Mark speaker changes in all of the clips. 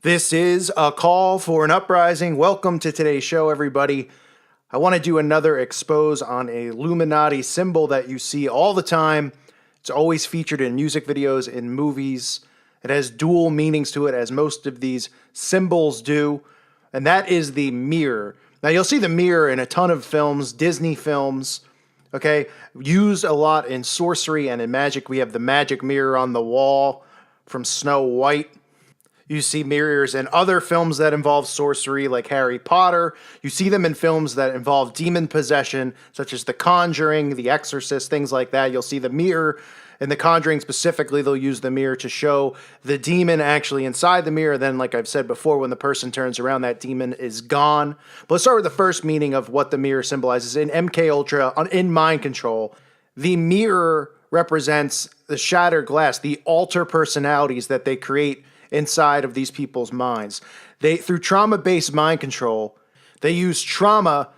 Speaker 1: This is a call for an uprising. Welcome to today's show, everybody. I want to do another expose on a Illuminati symbol that you see all the time. It's always featured in music videos, in movies. It has dual meanings to it, as most of these symbols do, and that is the mirror. Now, you'll see the mirror in a ton of films, Disney films, okay? Used a lot in sorcery and in magic. We have the magic mirror on the wall from Snow White. You see mirrors in other films that involve sorcery, like Harry Potter. You see them in films that involve demon possession, such as The Conjuring, The Exorcist, things like that. You'll see the mirror. In The Conjuring specifically, they'll use the mirror to show the demon actually inside the mirror. Then, like I've said before, when the person turns around, that demon is gone. But let's start with the first meaning of what the mirror symbolizes. In MK Ultra, in Mind Control, the mirror represents the shattered glass, the alter personalities that they create inside of these people's minds. Through trauma-based mind control, they use trauma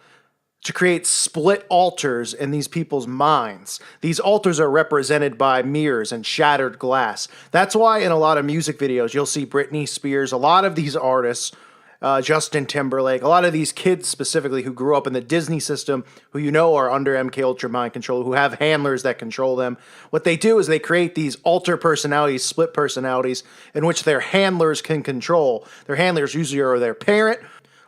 Speaker 1: to create split alters in these people's minds. These alters are represented by mirrors and shattered glass. That's why in a lot of music videos, you'll see Britney Spears, a lot of these artists, Justin Timberlake, a lot of these kids specifically who grew up in the Disney system, who you know are under MK Ultra mind control, who have handlers that control them. What they do is they create these alter personalities, split personalities, in which their handlers can control. Their handlers usually are their parent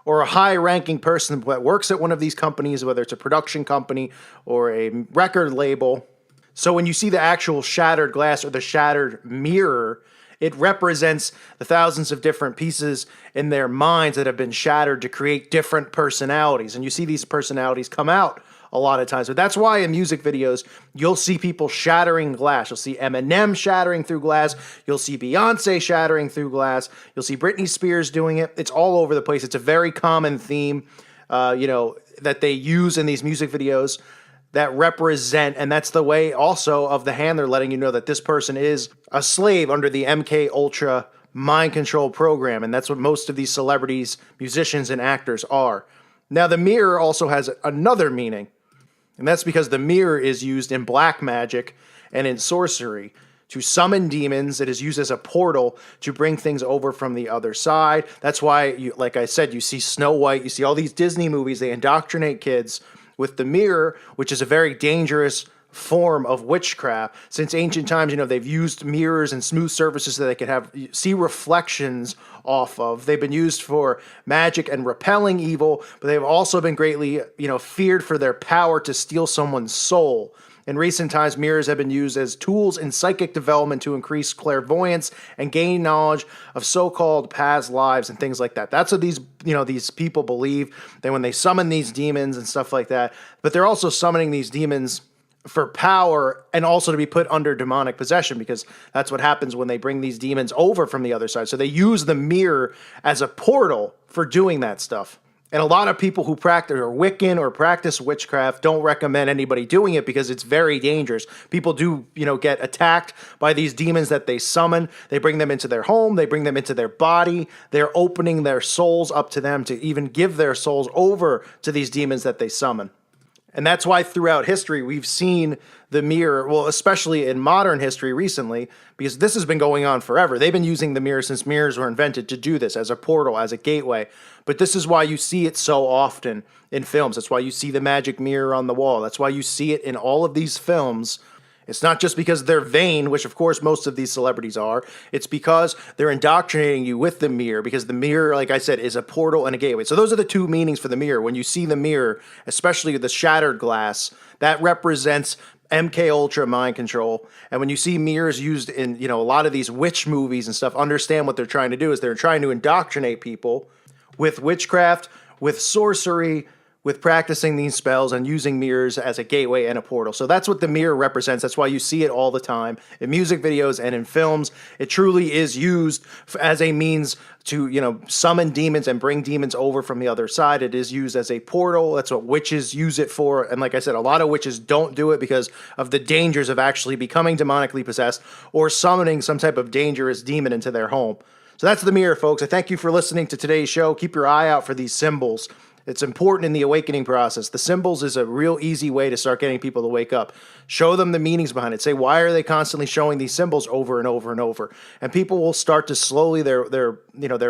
Speaker 1: or a high-ranking person that works at one of these companies, whether it's a production company or a record label. So when you see the actual shattered glass or the shattered mirror, it represents the thousands of different pieces in their minds that have been shattered to create different personalities. And you see these personalities come out a lot of times. But that's why in music videos, you'll see people shattering glass. You'll see Eminem shattering through glass. You'll see Beyonce shattering through glass. You'll see Britney Spears doing it. It's all over the place. It's a very common theme, that they use in these music videos that represent, and that's the way also of the handler letting you know that this person is a slave under the MK Ultra mind control program, and that's what most of these celebrities, musicians, and actors are. Now, the mirror also has another meaning, and that's because the mirror is used in black magic and in sorcery to summon demons. It is used as a portal to bring things over from the other side. That's why, like I said, you see Snow White, you see all these Disney movies, they indoctrinate kids with the mirror, which is a very dangerous form of witchcraft. Since ancient times, they've used mirrors and smooth surfaces that they could see reflections off of. They've been used for magic and repelling evil, but they've also been greatly, feared for their power to steal someone's soul. In recent times, mirrors have been used as tools in psychic development to increase clairvoyance and gain knowledge of so-called past lives and things like that. That's what these people believe, that when they summon these demons and stuff like that, but they're also summoning these demons for power and also to be put under demonic possession, because that's what happens when they bring these demons over from the other side. So they use the mirror as a portal for doing that stuff. And a lot of people who practice or Wiccan or practice witchcraft don't recommend anybody doing it because it's very dangerous. People do, get attacked by these demons that they summon. They bring them into their home. They bring them into their body. They're opening their souls up to them to even give their souls over to these demons that they summon. And that's why throughout history, we've seen the mirror, well, especially in modern history recently, because this has been going on forever. They've been using the mirror since mirrors were invented to do this as a portal, as a gateway. But this is why you see it so often in films. That's why you see the magic mirror on the wall. That's why you see it in all of these films. It's not just because they're vain, which of course most of these celebrities are. It's because they're indoctrinating you with the mirror, because the mirror, like I said, is a portal and a gateway. So those are the two meanings for the mirror. When you see the mirror, especially the shattered glass, that represents MK Ultra mind control. And when you see mirrors used in, a lot of these witch movies and stuff, understand what they're trying to do is they're trying to indoctrinate people with witchcraft, with sorcery, with practicing these spells and using mirrors as a gateway and a portal. So that's what the mirror represents. That's why you see it all the time in music videos and in films. It truly is used as a means to, summon demons and bring demons over from the other side. It is used as a portal. That's what witches use it for. And like I said, a lot of witches don't do it because of the dangers of actually becoming demonically possessed or summoning some type of dangerous demon into their home. So that's the mirror, folks. I thank you for listening to today's show. Keep your eye out for these symbols. It's important in the awakening process. The symbols is a real easy way to start getting people to wake up. Show them the meanings behind it. Say, why are they constantly showing these symbols over and over and over? And people will start to slowly, their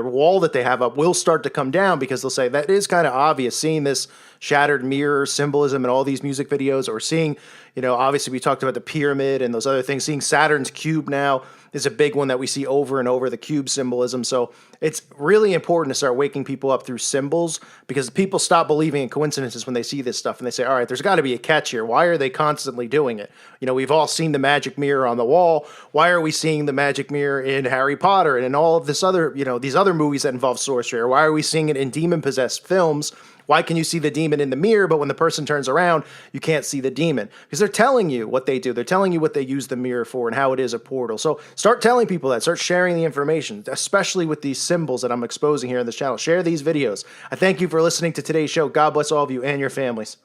Speaker 1: wall that they have up will start to come down, because they'll say, that is kind of obvious, seeing this shattered mirror symbolism in all these music videos, or seeing, obviously we talked about the pyramid and those other things. Seeing Saturn's cube now is a big one that we see over and over, the cube symbolism. So it's really important to start waking people up through symbols, because people stop believing in coincidences when they see this stuff, and they say, all right, there's got to be a catch here. Why are they constantly doing it? We've all seen the magic mirror on the wall. Why are we seeing the magic mirror in Harry Potter and in all of this other, these other movies that involve sorcery? Or why are we seeing it in demon-possessed films? Why can you see the demon in the mirror, but when the person turns around, you can't see the demon? Because they're telling you what they do. They're telling you what they use the mirror for and how it is a portal. So start telling people that. Start sharing the information, especially with these symbols that I'm exposing here on this channel. Share these videos. I thank you for listening to today's show. God bless all of you and your families.